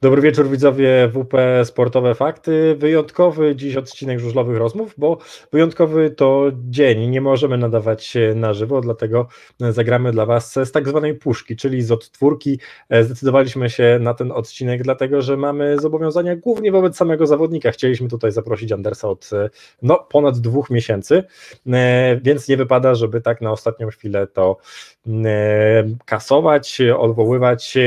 Dobry wieczór widzowie WP Sportowe Fakty. Wyjątkowy dziś odcinek Żużlowych Rozmów, bo wyjątkowy to dzień. Nie możemy nadawać na żywo, dlatego zagramy dla Was z tak zwanej puszki, czyli z odtwórki. Zdecydowaliśmy się na ten odcinek, dlatego że mamy zobowiązania głównie wobec samego zawodnika. Chcieliśmy tutaj zaprosić Andersa od ponad 2 miesięcy, więc nie wypada, żeby tak na ostatnią chwilę to kasować, odwoływać,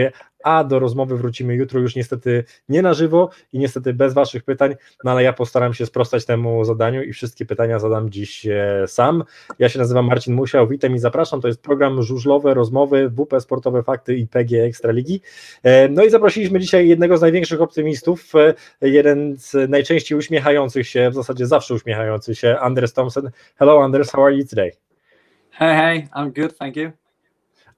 a do rozmowy wrócimy jutro już niestety nie na żywo i niestety bez Waszych pytań, no ale ja postaram się sprostać temu zadaniu i wszystkie pytania zadam dziś sam. Ja się nazywam Marcin Musiał, witam i zapraszam, to jest program Żużlowe Rozmowy WP SportoweFakty i PG Ekstraligi. No i zaprosiliśmy dzisiaj jednego z największych optymistów, jeden z najczęściej uśmiechających się, w zasadzie zawsze uśmiechający się, Anders Thomsen. Hello Anders, how are you today? Hey, I'm good, thank you.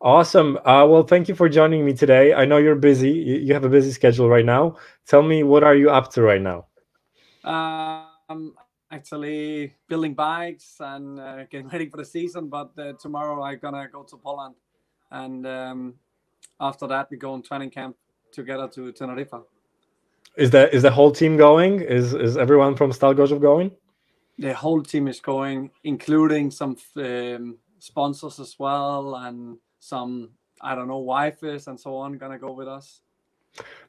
Awesome. Well, thank you for joining me today. I know you're busy. You have a busy schedule right now. Tell me, what are you up to right now? I'm actually building bikes and getting ready for the season, but tomorrow I'm gonna go to Poland, and after that we go on training camp together to Tenerife. Is the whole team going? Is everyone from Stali Gorzów going? The whole team is going, including some sponsors as well, and some, I don't know, wives and so on gonna go with us.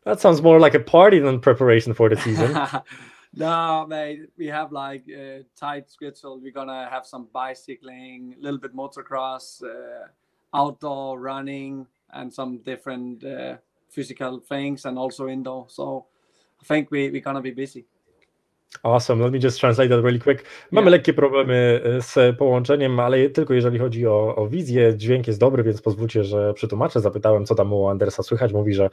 That sounds more like a party than preparation for the season. No, mate, we have like a tight schedule. We're gonna have some bicycling, a little bit motocross, outdoor running, and some different physical things, and also indoor. So I think we're gonna be busy. Awesome, let me just translate that really quick. Mamy lekkie problemy z połączeniem, ale tylko jeżeli chodzi o wizję, dźwięk jest dobry, więc pozwólcie, że przetłumaczę. Zapytałem, co tam u Andersa słychać. Mówi, że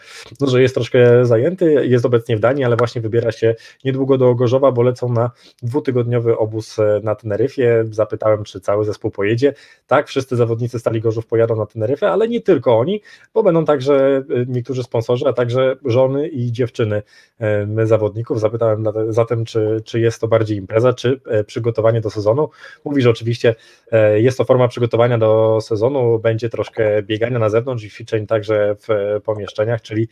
jest troszkę zajęty, jest obecnie w Danii, ale właśnie wybiera się niedługo do Gorzowa, bo lecą na 2-tygodniowy obóz na Teneryfie. Zapytałem, czy cały zespół pojedzie. Tak, wszyscy zawodnicy Stali Gorzów pojadą na Teneryfę, ale nie tylko oni, bo będą także niektórzy sponsorzy, a także żony i dziewczyny zawodników. Zapytałem zatem, czy jest to bardziej impreza, czy przygotowanie do sezonu. Mówi, że oczywiście jest to forma przygotowania do sezonu, będzie troszkę biegania na zewnątrz i ćwiczeń także w pomieszczeniach, czyli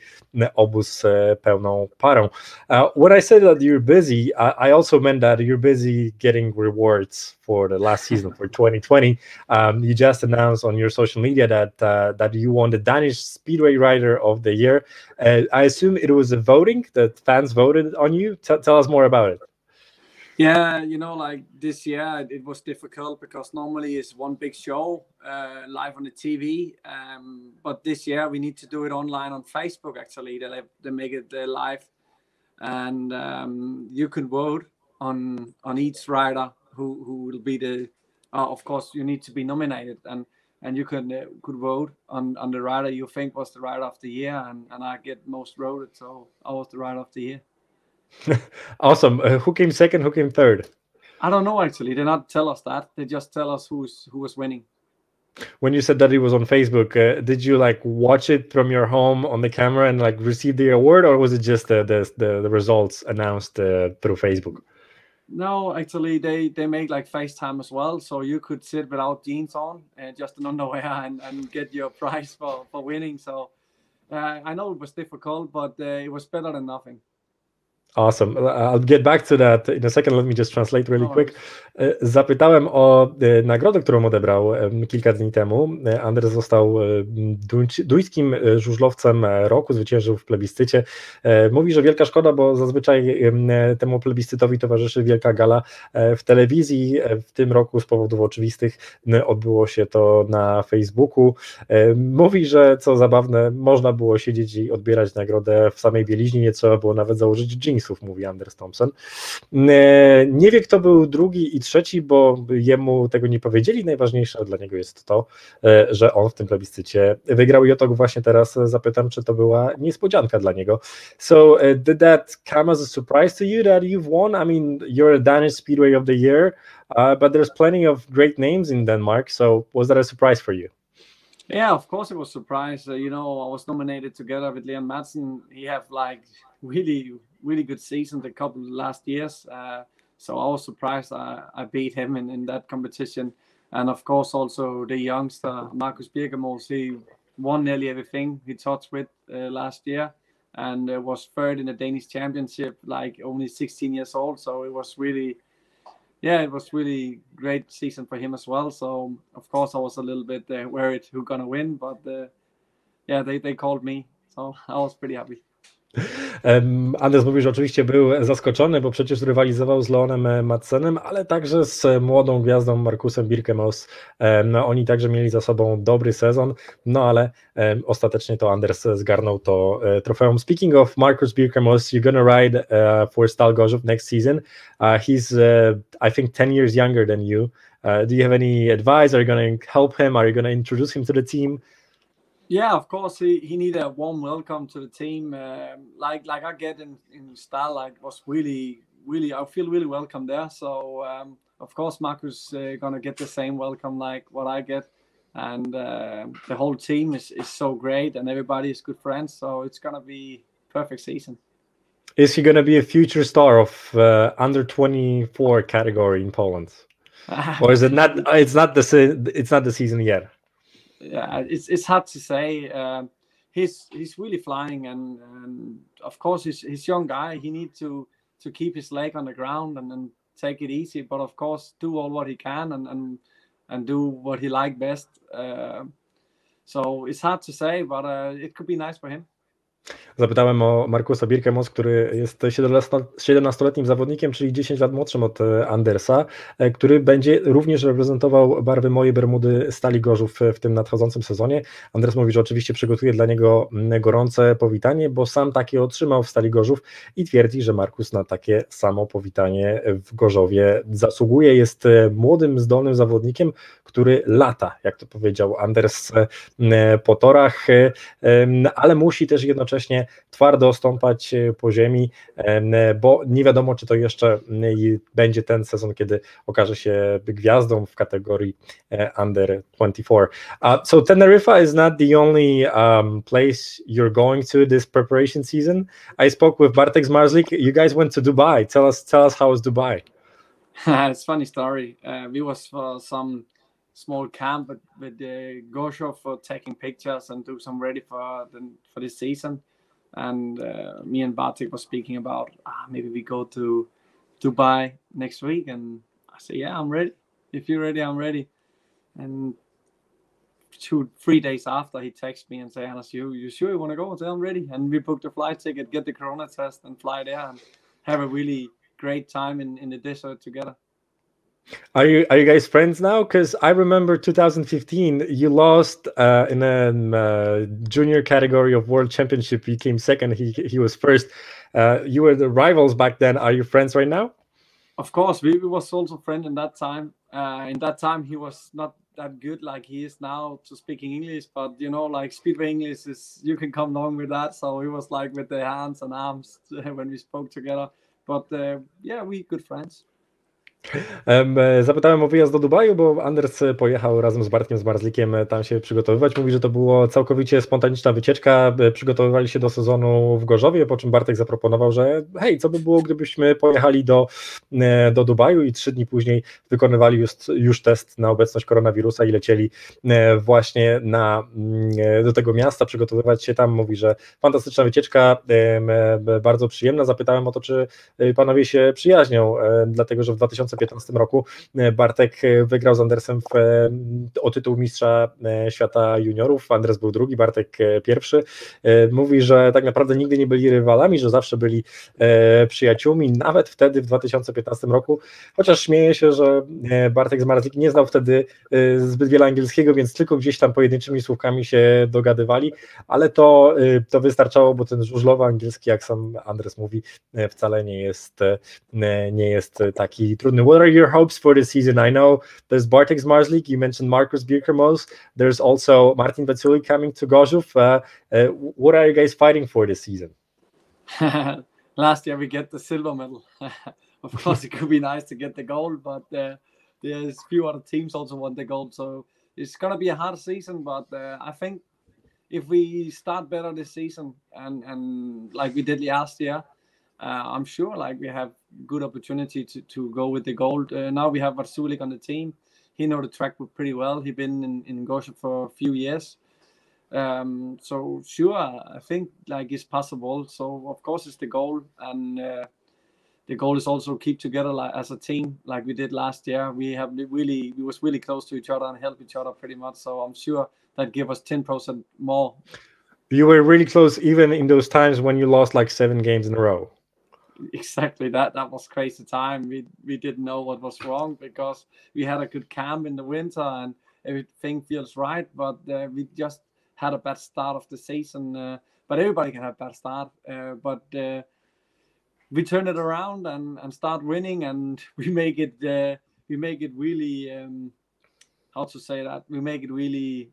obóz pełną parą. When I said that you're busy, I also meant that you're busy getting rewards for the last season, for 2020. You just announced on your social media that you won the Danish Speedway Rider of the Year. I assume it was a voting, that fans voted on you. Tell us more about it. Yeah, like this year it was difficult because normally it's one big show live on the TV, but this year we need to do it online on Facebook. Actually, they make it live, and you can vote on each rider who will be the. Of course, you need to be nominated, and you could vote on the rider you think was the rider of the year, and I get most voted, so I was the rider of the year. Awesome. Who came second? Who came third? I don't know, actually. They not tell us that. They just tell us who was winning. When you said that it was on Facebook, did you like watch it from your home on the camera and like receive the award, or was it just the results announced through Facebook? No, actually, they make like FaceTime as well, so you could sit without jeans on and just an underwear and get your prize for winning. So I know it was difficult, but it was better than nothing. Awesome. I'll get back to that in a second. Let me just translate really quick. Zapytałem o nagrodę, którą odebrał kilka dni temu. Anders został duńskim żużlowcem roku, zwyciężył w plebiscycie. Mówi, że wielka szkoda, bo zazwyczaj temu plebiscytowi towarzyszy wielka gala w telewizji. W tym roku z powodów oczywistych odbyło się to na Facebooku. Mówi, że co zabawne, można było siedzieć i odbierać nagrodę w samej bieliźnie, nie trzeba było nawet założyć jeansów, mówi Anders Thomsen. Nie wie, kto był drugi i trzeci, bo jemu tego nie powiedzieli. Najważniejsze dla niego jest to, że on w tym plebiscycie wygrał i o to właśnie teraz zapytam, czy to była niespodzianka dla niego. So did that come as a surprise to you that you've won? I mean, you're a Danish Speedway of the Year, but there's plenty of great names in Denmark, so was that a surprise for you? Yeah, of course it was a surprise. I was nominated together with Leon Madsen. He have like really good seasons a couple of last years. So I was surprised I beat him in that competition. And of course also the youngster, Marcus Birkermos, he won nearly everything he touched with last year. and was third in the Danish championship, like only 16 years old. So it was really great season for him as well. So of course I was a little bit worried who's gonna win, but they called me, so I was pretty happy. Anders mówi, że oczywiście był zaskoczony, bo przecież rywalizował z Leonem Madsenem, ale także z młodą gwiazdą Markusem Birkemos. Oni także mieli za sobą dobry sezon, no ale ostatecznie to Anders zgarnął to trofeum. Speaking of Markus Birkemos, you're gonna ride for Stal Gorzów next season. He's I think 10 years younger than you. Do you have any advice? Are you going to help him? Are you going to introduce him to the team? Yeah, of course. He needed a warm welcome to the team. Like I get in Stal, like was really I feel really welcome there. So of course Markus gonna get the same welcome like what I get, and the whole team is so great, and everybody is good friends. So it's gonna be perfect season. Is he gonna be a future star of under 24 category in Poland, or is it not? It's not the season yet. Yeah, it's hard to say. He's really flying, and of course he's young guy. He needs to keep his leg on the ground and take it easy. But of course, do all what he can and do what he like best. So it's hard to say, but it could be nice for him. Zapytałem o Markusa Birkemos, który jest 17-letnim zawodnikiem, czyli 10 lat młodszym od Andersa, który będzie również reprezentował barwy Moje Bermudy Stali Gorzów w tym nadchodzącym sezonie. Anders mówi, że oczywiście przygotuje dla niego gorące powitanie, bo sam takie otrzymał w Stali Gorzów i twierdzi, że Markus na takie samo powitanie w Gorzowie zasługuje. Jest młodym, zdolnym zawodnikiem, który lata, jak to powiedział Anders, po torach, ale musi też jednocześnie twardo stąpać po ziemi, bo nie wiadomo, czy to jeszcze będzie ten sezon, kiedy okaże się gwiazdą w kategorii under 24. So Tenerife is not the only place you're going to this preparation season. I spoke with Bartek Zmarzlik. You guys went to Dubai. Tell us how was Dubai? It's a funny story. We was for some small camp with Gorzów for taking pictures and do some ready for this season. And me and Bartek was speaking about maybe we go to Dubai next week, and I said, yeah, I'm ready. If you're ready, I'm ready. And 2-3 days after, he texted me and said, Anders, you sure you want to go? I said, I'm ready. And we booked a flight ticket, get the corona test, and fly there and have a really great time in the desert together. Are you guys friends now? Because I remember 2015, you lost in a junior category of World Championship. You came second. He was first. You were the rivals back then. Are you friends right now? Of course, we was also friends in that time. In that time, he was not that good like he is now to speaking English. But like Speedway English is, you can come along with that. So it was like with the hands and arms when we spoke together. But yeah, we good friends. Zapytałem o wyjazd do Dubaju, bo Anders pojechał razem z Bartkiem Zmarzlikiem tam się przygotowywać. Mówi, że to było całkowicie spontaniczna wycieczka. Przygotowywali się do sezonu w Gorzowie, po czym Bartek zaproponował, że hej, co by było, gdybyśmy pojechali do Dubaju, i 3 dni później wykonywali już test na obecność koronawirusa i lecieli właśnie do tego miasta, przygotowywać się tam. Mówi, że fantastyczna wycieczka, bardzo przyjemna. Zapytałem o to, czy panowie się przyjaźnią, dlatego że w 2015 roku Bartek wygrał z Andersem o tytuł mistrza świata juniorów. Anders był drugi, Bartek pierwszy. Mówi, że tak naprawdę nigdy nie byli rywalami, że zawsze byli przyjaciółmi, nawet wtedy w 2015 roku, chociaż śmieje się, że Bartek Zmarzlik nie znał wtedy zbyt wiele angielskiego, więc tylko gdzieś tam pojedynczymi słówkami się dogadywali, ale to wystarczało, bo ten żużlowy angielski, jak sam Anders mówi, wcale nie jest taki trudny. What are your hopes for this season? I know there's Bartek Zmarzlik, you mentioned Markus Birkemos, there's also Martin Vatsuli coming to Gorzów. What are you guys fighting for this season? Last year we get the silver medal. Of course it could be nice to get the gold, but there's few other teams also want the gold, so it's going to be a hard season, but I think if we start better this season and like we did last year, I'm sure like we have good opportunity to go with the gold. Now we have Vatsuli on the team. He know the track pretty well. He's been in Gorzów for a few years. So sure, I think like it's possible. So of course it's the goal, and the goal is also keep together like as a team, like we did last year. We was really close to each other and help each other pretty much. So I'm sure that give us 10% more. You were really close, even in those times when you lost like 7 games in a row. Exactly, that was crazy time. We didn't know what was wrong because we had a good camp in the winter and everything feels right, but we just had a bad start of the season. But everybody can have bad start. But we turn it around and start winning, and we make it really how to say that, we make it really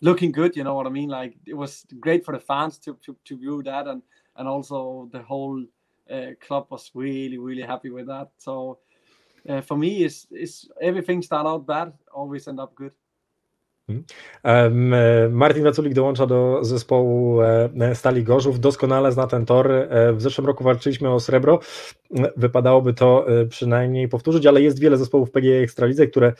looking good, you know what I mean? Like it was great for the fans to view that, and also the whole club was really happy with that. So for me, it's everything start out bad, always end up good. Martin Waculik dołącza do zespołu Stali Gorzów, doskonale zna ten tor. W zeszłym roku walczyliśmy o srebro, wypadałoby to przynajmniej powtórzyć, ale jest wiele zespołów PGA Ekstralidze, które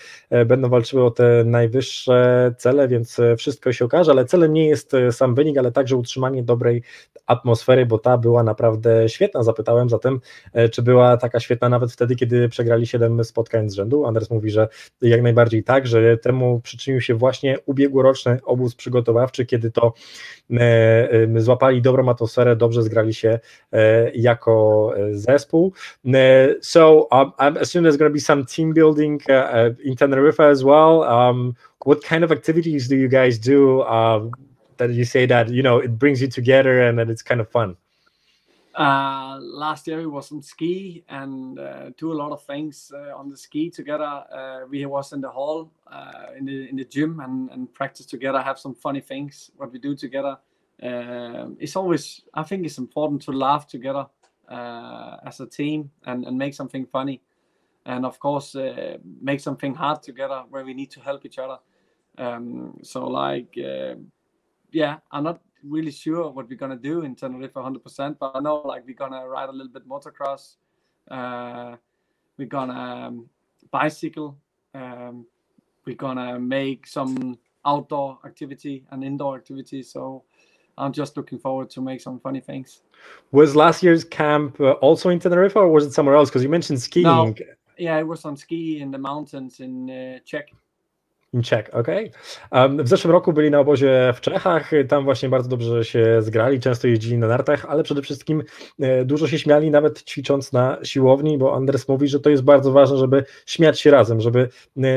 będą walczyły o te najwyższe cele, więc wszystko się okaże, ale celem nie jest sam wynik, ale także utrzymanie dobrej atmosfery, bo ta była naprawdę świetna. Zapytałem zatem, czy była taka świetna nawet wtedy, kiedy przegrali 7 spotkań z rzędu. Anders mówi, że jak najbardziej tak, że temu przyczynił się właśnie ubiegłoroczny obóz przygotowawczy, kiedy to złapali dobrą atmosferę, dobrze zgrali się jako zespół. So I assume there's going to be some team building in Tenerife as well. What kind of activities do you guys do that you say that, you know, it brings you together and that it's kind of fun? Last year we was on ski and do a lot of things on the ski together. We was in the hall in the gym and practice together, have some funny things what we do together. It's always, I think it's important to laugh together as a team and make something funny, and of course make something hard together where we need to help each other. So like yeah, I'm not really sure what we're gonna do in Tenerife 100%, but I know like we're gonna ride a little bit motocross, we're gonna bicycle, we're gonna make some outdoor activity and indoor activity. So I'm just looking forward to make some funny things. Was last year's camp also in Tenerife, or was it somewhere else? Because you mentioned skiing. No, yeah, it was on ski in the mountains in Czech. In Czech, okej. W zeszłym roku byli na obozie w Czechach, tam właśnie bardzo dobrze się zgrali, często jeździli na nartach, ale przede wszystkim dużo się śmiali, nawet ćwicząc na siłowni, bo Anders mówi, że to jest bardzo ważne, żeby śmiać się razem, żeby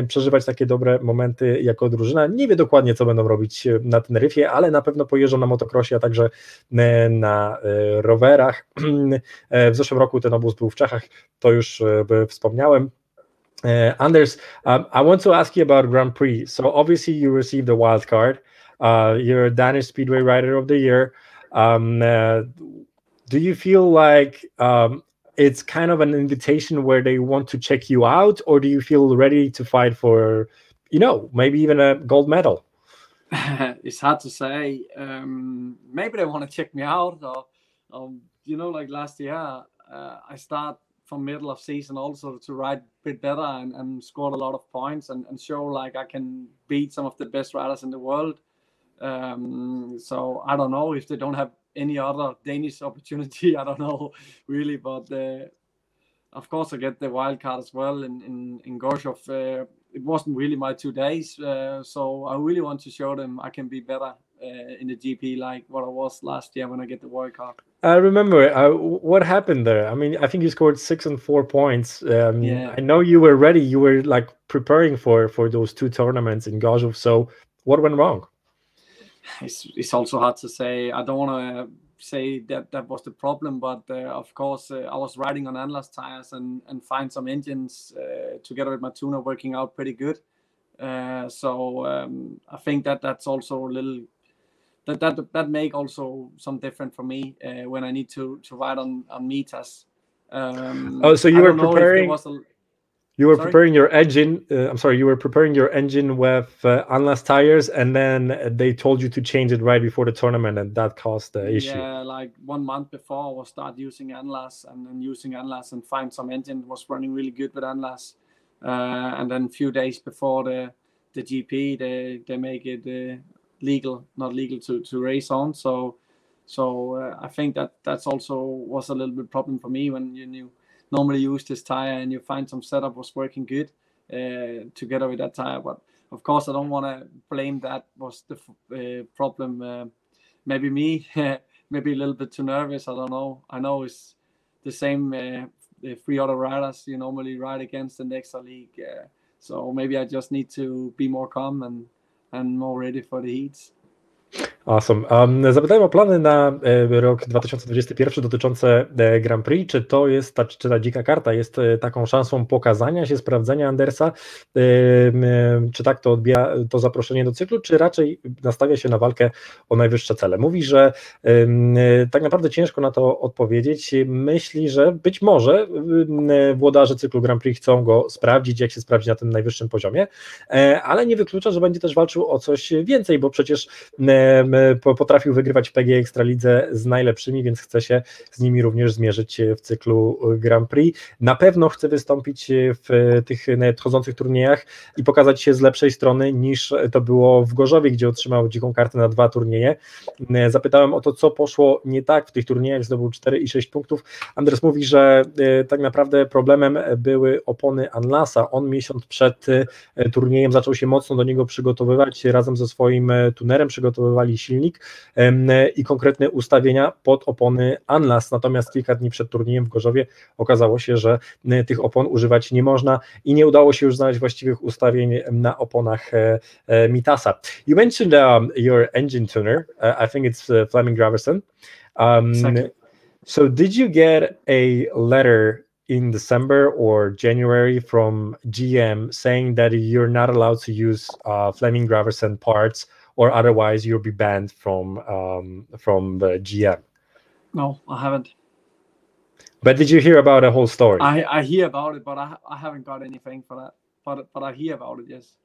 przeżywać takie dobre momenty jako drużyna. Nie wie dokładnie, co będą robić na Teneryfie, ale na pewno pojeżdżą na motocrossie, a także na rowerach. W zeszłym roku ten obóz był w Czechach, to już wspomniałem. Anders, I want to ask you about Grand Prix. So obviously you received a wild card. You're a Danish Speedway Rider of the Year. Do you feel like it's kind of an invitation where they want to check you out, or do you feel ready to fight for, you know, maybe even a gold medal? It's hard to say. Maybe they want to check me out, or you know, like last year, I start from middle of season also to ride a bit better and scored a lot of points and show like I can beat some of the best riders in the world. So I don't know if they don't have any other Danish opportunity. I don't know really, but of course I get the wild card as well in Gorzów. It wasn't really my 2 days, so I really want to show them I can be better in the GP like what I was last year when I get the wild card. I remember what happened there. I mean, I think you scored 6 and 4 points. Yeah. I know you were ready. You were like preparing for those 2 tournaments in Gorzów. So what went wrong? It's also hard to say. I don't want to say that was the problem, but of course I was riding on Anlas tires and find some engines together with my tuner working out pretty good. So I think that's also a little that make also some different for me when I need to ride on meters. So you were preparing. You were preparing your engine. You were preparing your engine with Anlas tires, and then they told you to change it right before the tournament, and that caused the issue. Yeah, like 1 month before, I was start using Anlas and then using Anlas and find some engine was running really good with Anlas, and then a few days before the GP, they make it legal, not legal to race on. So I think that's also was a little bit problem for me when you normally use this tire and you find some setup was working good together with that tire. But of course, I don't want to blame that was the problem. Maybe me, maybe a little bit too nervous. I don't know. I know it's the same. The 3 other riders you normally ride against in the extra league. So maybe I just need to be more calm and more ready for the heats. Awesome. Zapytałem o plany na rok 2021 dotyczące Grand Prix. Czy to jest czy ta dzika karta jest taką szansą pokazania się, sprawdzenia Andersa? Czy tak to odbija to zaproszenie do cyklu, czy raczej nastawia się na walkę o najwyższe cele? Mówi, że tak naprawdę ciężko na to odpowiedzieć. Myśli, że być może włodarze cyklu Grand Prix chcą go sprawdzić, jak się sprawdzi na tym najwyższym poziomie, ale nie wyklucza, że będzie też walczył o coś więcej, bo przecież potrafił wygrywać w PG Ekstralidze z najlepszymi, więc chce się z nimi również zmierzyć w cyklu Grand Prix. Na pewno chce wystąpić w tych nadchodzących turniejach i pokazać się z lepszej strony niż to było w Gorzowie, gdzie otrzymał dziką kartę na 2 turnieje. Zapytałem o to, co poszło nie tak w tych turniejach, zdobył 4 i 6 punktów. Anders mówi, że tak naprawdę problemem były opony Anlasa. On miesiąc przed turniejem zaczął się mocno do niego przygotowywać, razem ze swoim tunerem przygotowywali silnik i konkretne ustawienia pod opony Anlas, natomiast kilka dni przed turniejem w Gorzowie okazało się, że tych opon używać nie można i nie udało się już znaleźć właściwych ustawień na oponach Mitasa. You mentioned your engine tuner, I think it's Fleming Graverson. Exactly. So did you get a letter in December or January from GM saying that you're not allowed to use Fleming Graverson parts, or otherwise you'll be banned from the GM? No, I haven't. But did you hear about the whole story? I hear about it, but I haven't got anything for that. But I hear about it, yes.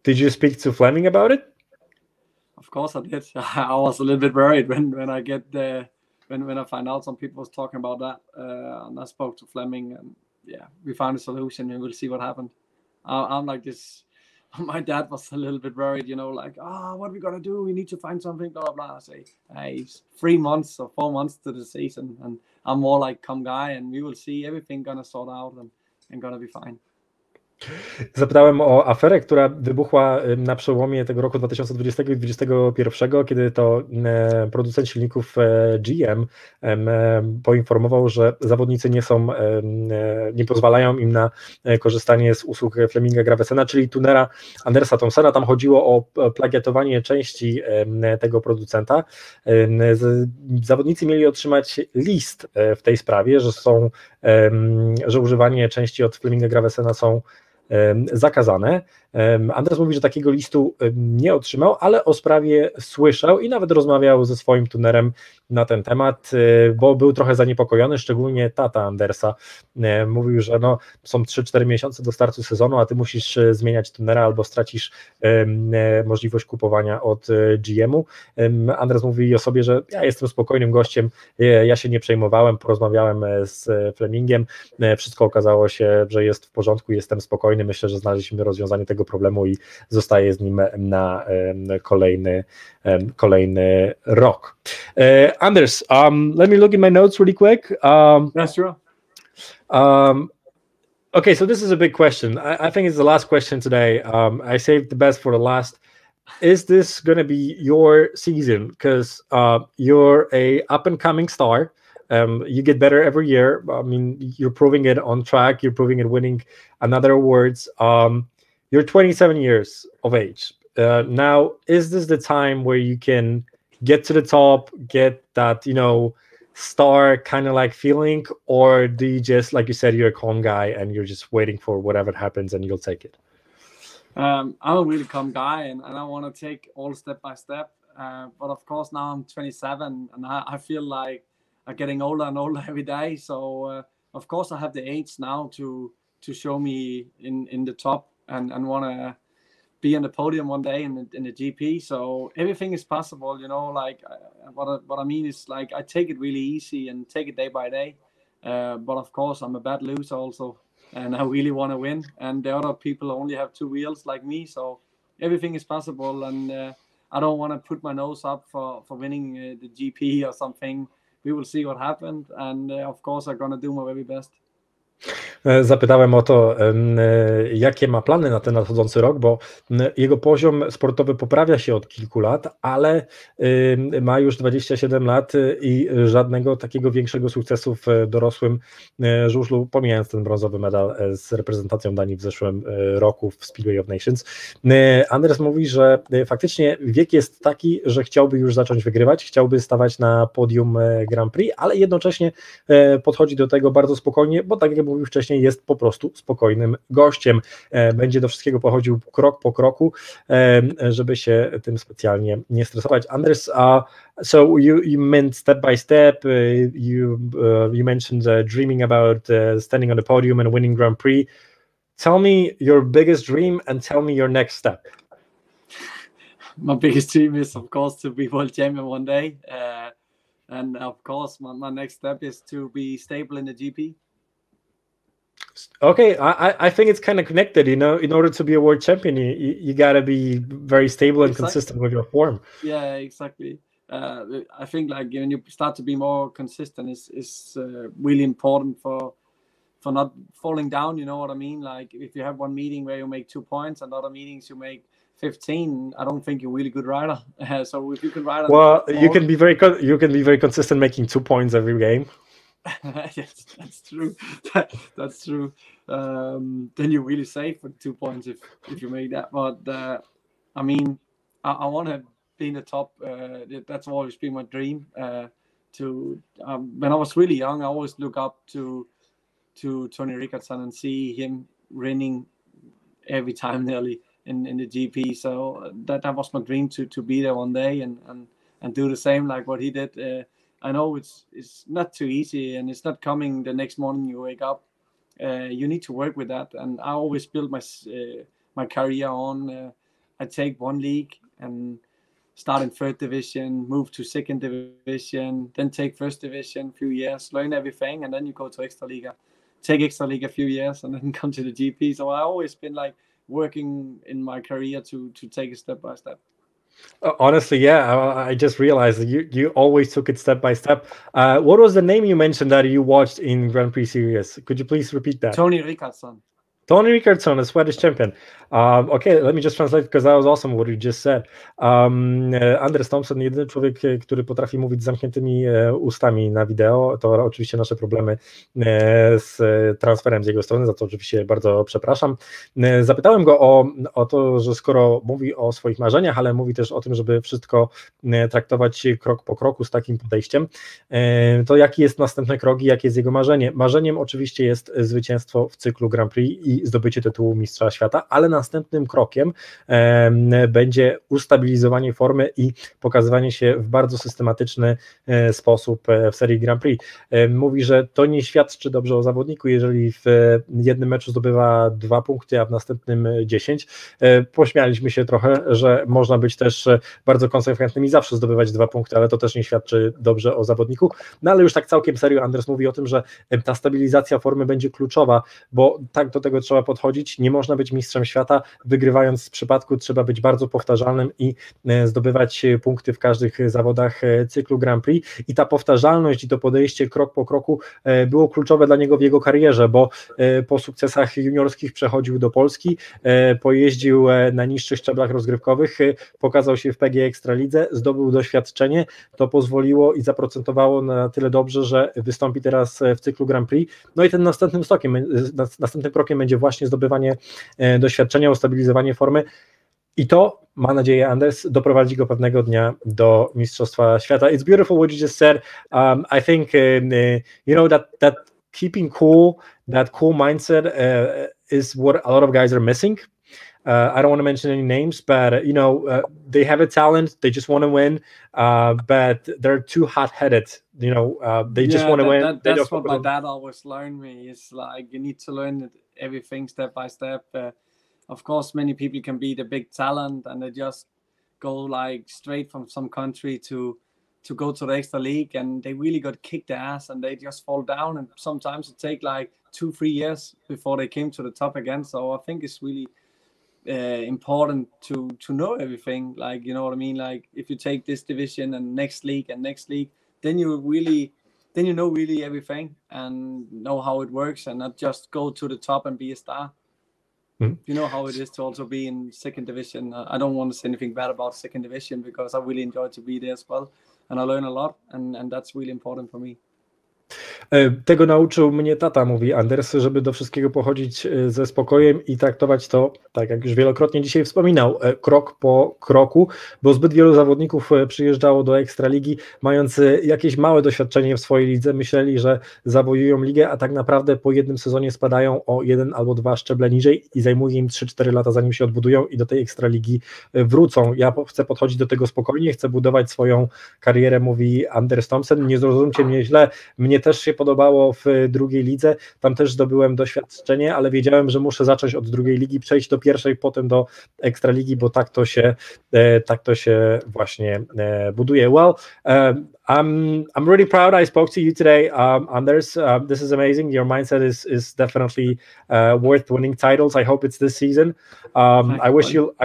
Did you speak to Fleming about it? Of course I did. I was a little bit worried when I get when I find out some people was talking about that. And I spoke to Fleming, and yeah, we found a solution, and we'll see what happened. I'm like this. My dad was a little bit worried, like, what are we gonna do? We need to find something, blah, blah, blah. I say, hey, it's 3 months or 4 months to the season, and I'm more like, come guy, and we will see everything gonna sort out and gonna be fine. Zapytałem o aferę, która wybuchła na przełomie tego roku 2020 i 2021, kiedy to producent silników GM poinformował, że zawodnicy nie pozwalają im na korzystanie z usług Fleminga Gravesena, czyli tunera Andersa Thomsena. Tam chodziło o plagiatowanie części tego producenta. Zawodnicy mieli otrzymać list w tej sprawie, że używanie części od Fleminga Gravesena są zakazane. Anders mówi, że takiego listu nie otrzymał, ale o sprawie słyszał i nawet rozmawiał ze swoim tunerem na ten temat, bo był trochę zaniepokojony, szczególnie tata Andersa. Mówił, że są 3-4 miesiące do startu sezonu, a ty musisz zmieniać tunera albo stracisz możliwość kupowania od GM-u. Anders mówi o sobie, że ja jestem spokojnym gościem, ja się nie przejmowałem, porozmawiałem z Flemingiem, wszystko okazało się, że jest w porządku, jestem spokojny, myślę, że znaleźliśmy rozwiązanie tego problemu i zostaje z nim na kolejny rok. Anders, let me look at my notes really quick. Yeah, sure. Okay, so this is a big question. I think it's the last question today. I saved the best for the last. Is this going to be your season? Because you're a up-and-coming star. You get better every year. I mean, you're proving it on track. You're proving it winning another awards. You're 27 years of age. Now, is this the time where you can get to the top, get that, star kind of like feeling, or do you just, like you said, you're a calm guy and you're just waiting for whatever happens and you'll take it? I'm a really calm guy, and I want to take all step by step. But of course, now I'm 27, and I feel like I'm getting older and older every day. So of course, I have the age now to show me in the top and want to be on the podium one day in the GP. So everything is possible, like what I mean is, like, I take it really easy and take it day by day. But of course, I'm a bad loser also, and I really want to win. And the other people only have 2 wheels like me. So everything is possible, and I don't want to put my nose up for winning the GP or something. We will see what happened, and of course I'm gonna do my very best. Zapytałem o to, jakie ma plany na ten nadchodzący rok, bo jego poziom sportowy poprawia się od kilku lat, ale ma już 27 lat i żadnego takiego większego sukcesu w dorosłym żużlu, pomijając ten brązowy medal z reprezentacją Danii w zeszłym roku w Speedway of Nations. Anders mówi, że faktycznie wiek jest taki, że chciałby już zacząć wygrywać, chciałby stawać na podium Grand Prix, ale jednocześnie podchodzi do tego bardzo spokojnie, bo tak jak mówił wcześniej, jest po prostu spokojnym gościem. Będzie do wszystkiego pochodził krok po kroku, żeby się tym specjalnie nie stresować. Anders, so you meant step by step, you mentioned dreaming about standing on the podium and winning Grand Prix. Tell me your biggest dream and tell me your next step. My biggest dream is, of course, to be world champion one day. And of course, my next step is to be stable in the GP. Okay, I think it's kind of connected, you know. In order to be a world champion, you got to be very stable and consistent with your form. Yeah, exactly. I think like when you start to be more consistent is really important for not falling down. You know what I mean? Like if you have one meeting where you make 2 points and other meetings you make 15, I don't think you're a really good rider. So if you can ride, you can be very consistent making 2 points every game. Yes, that's true. That's true. Then you're really safe with 2 points if you make that. But I mean, I want to be in the top. That's always been my dream. When I was really young, I always look up to Tony Rickardsson and see him winning every time nearly in the GP. So that was my dream to be there one day and do the same like what he did. I know it's not too easy, and it's not coming the next morning you wake up. You need to work with that, and I always build my career on. I take one league and start in third division, move to second division, then take first division a few years, learn everything, and then you go to Extraliga. Take Extraliga a few years, and then come to the GP. So I always been like working in my career to take it step by step. Honestly, yeah, I just realized that you always took it step by step. What was the name you mentioned that you watched in Grand Prix Series? Could you please repeat that? Tony Rickardsson. Tony Rickardsson, a Swedish champion. Okay, let me just translate because that was awesome what you just said. Anders Thomsen, jedyny człowiek, który potrafi mówić z zamkniętymi ustami na wideo. To oczywiście nasze problemy z transferem z jego strony, za co oczywiście bardzo przepraszam. Zapytałem go o to, że skoro mówi o swoich marzeniach, ale mówi też o tym, żeby wszystko traktować krok po kroku z takim podejściem, to jaki jest następny krok i jakie jest jego marzenie? Marzeniem oczywiście jest zwycięstwo w cyklu Grand Prix i zdobycie tytułu mistrza świata, ale następnym krokiem będzie ustabilizowanie formy i pokazywanie się w bardzo systematyczny sposób w serii Grand Prix. Mówi, że to nie świadczy dobrze o zawodniku, jeżeli w jednym meczu zdobywa 2 punkty, a w następnym 10. Pośmialiśmy się trochę, że można być też bardzo konsekwentnym i zawsze zdobywać 2 punkty, ale to też nie świadczy dobrze o zawodniku. No ale już tak całkiem serio Anders mówi o tym, że ta stabilizacja formy będzie kluczowa, bo tak do tego trzeba podchodzić, nie można być mistrzem świata, wygrywając z przypadku, trzeba być bardzo powtarzalnym i zdobywać punkty w każdych zawodach cyklu Grand Prix i ta powtarzalność i to podejście krok po kroku było kluczowe dla niego w jego karierze, bo po sukcesach juniorskich przechodził do Polski, pojeździł na niższych szczeblach rozgrywkowych, pokazał się w PG Ekstralidze, zdobył doświadczenie, to pozwoliło i zaprocentowało na tyle dobrze, że wystąpi teraz w cyklu Grand Prix, no i ten następnym krokiem będzie właśnie zdobywanie doświadczenia, ustabilizowanie formy i to, ma nadzieję Anders, doprowadzi go pewnego dnia do Mistrzostwa Świata. It's beautiful what you just said. I think you know that keeping cool, that cool mindset is what a lot of guys are missing. I don't want to mention any names, but you know, they have a talent. They just want to win, but they're too hot-headed. You know, they just want to win. That's what my dad always learned me. It's like you need to learn everything step by step. Of course, many people can be the big talent, and they just go like straight from some country to go to the extra league, and they really got kicked their ass, and they just fall down. And sometimes it take like 2-3 years before they came to the top again. So I think it's really important to know everything. Like, you know what I mean? Like, if you take this division and next league, then you know really everything and know how it works, and not just go to the top and be a star. You know how it is to also be in second division. I don't want to say anything bad about second division, because I really enjoy to be there as well, and I learn a lot, and that's really important for me. Tego nauczył mnie tata, mówi Anders, żeby do wszystkiego pochodzić ze spokojem i traktować to, tak jak już wielokrotnie dzisiaj wspominał, krok po kroku, bo zbyt wielu zawodników przyjeżdżało do Ekstraligi, mając jakieś małe doświadczenie w swojej lidze, myśleli, że zawojują ligę, a tak naprawdę po jednym sezonie spadają o 1 albo 2 szczeble niżej i zajmuje im 3-4 lata, zanim się odbudują i do tej Ekstraligi wrócą. Ja chcę podchodzić do tego spokojnie, chcę budować swoją karierę, mówi Anders Thomsen. Nie zrozumcie mnie źle, mnie też się podobało w drugiej lidze, tam też zdobyłem doświadczenie, ale wiedziałem, że muszę zacząć od drugiej ligi, przejść do pierwszej, potem do Ekstraligi, bo tak to się właśnie buduje. Well, I'm really proud I spoke to you today, Anders. This is amazing. Your mindset is definitely worth winning titles. I hope it's this season. I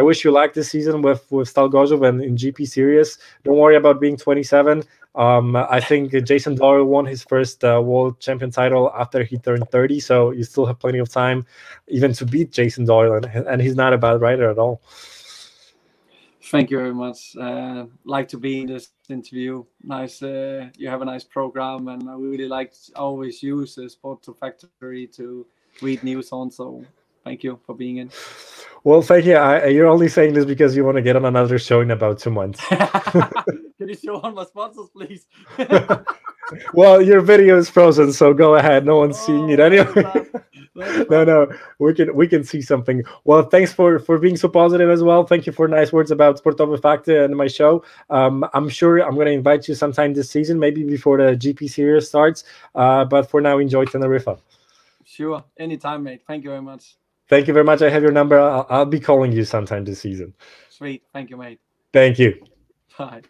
wish you luck this season with Stal Gorzów and in GP Series. Don't worry about being 27. I think Jason Doyle won his first world champion title after he turned 30, so you still have plenty of time even to beat Jason Doyle, and he's not a bad rider at all. Thank you very much. Like to be in this interview. Nice. You have a nice program, and I really always use SportoweFakty to read news on. So thank you for being in. Well, thank you. You're only saying this because you want to get on another show in about 2 months. Can you show on my sponsors, please? Well, your video is frozen, so go ahead. No one's seeing it anyway. No, we can see something. Well, thanks for being so positive as well. Thank you for nice words about SportoweFakty and my show. I'm sure I'm going to invite you sometime this season, maybe before the GP series starts. But for now, enjoy Tenerife. Sure, anytime, mate. Thank you very much. Thank you very much. I have your number. I'll be calling you sometime this season. Sweet. Thank you, mate. Thank you. Bye.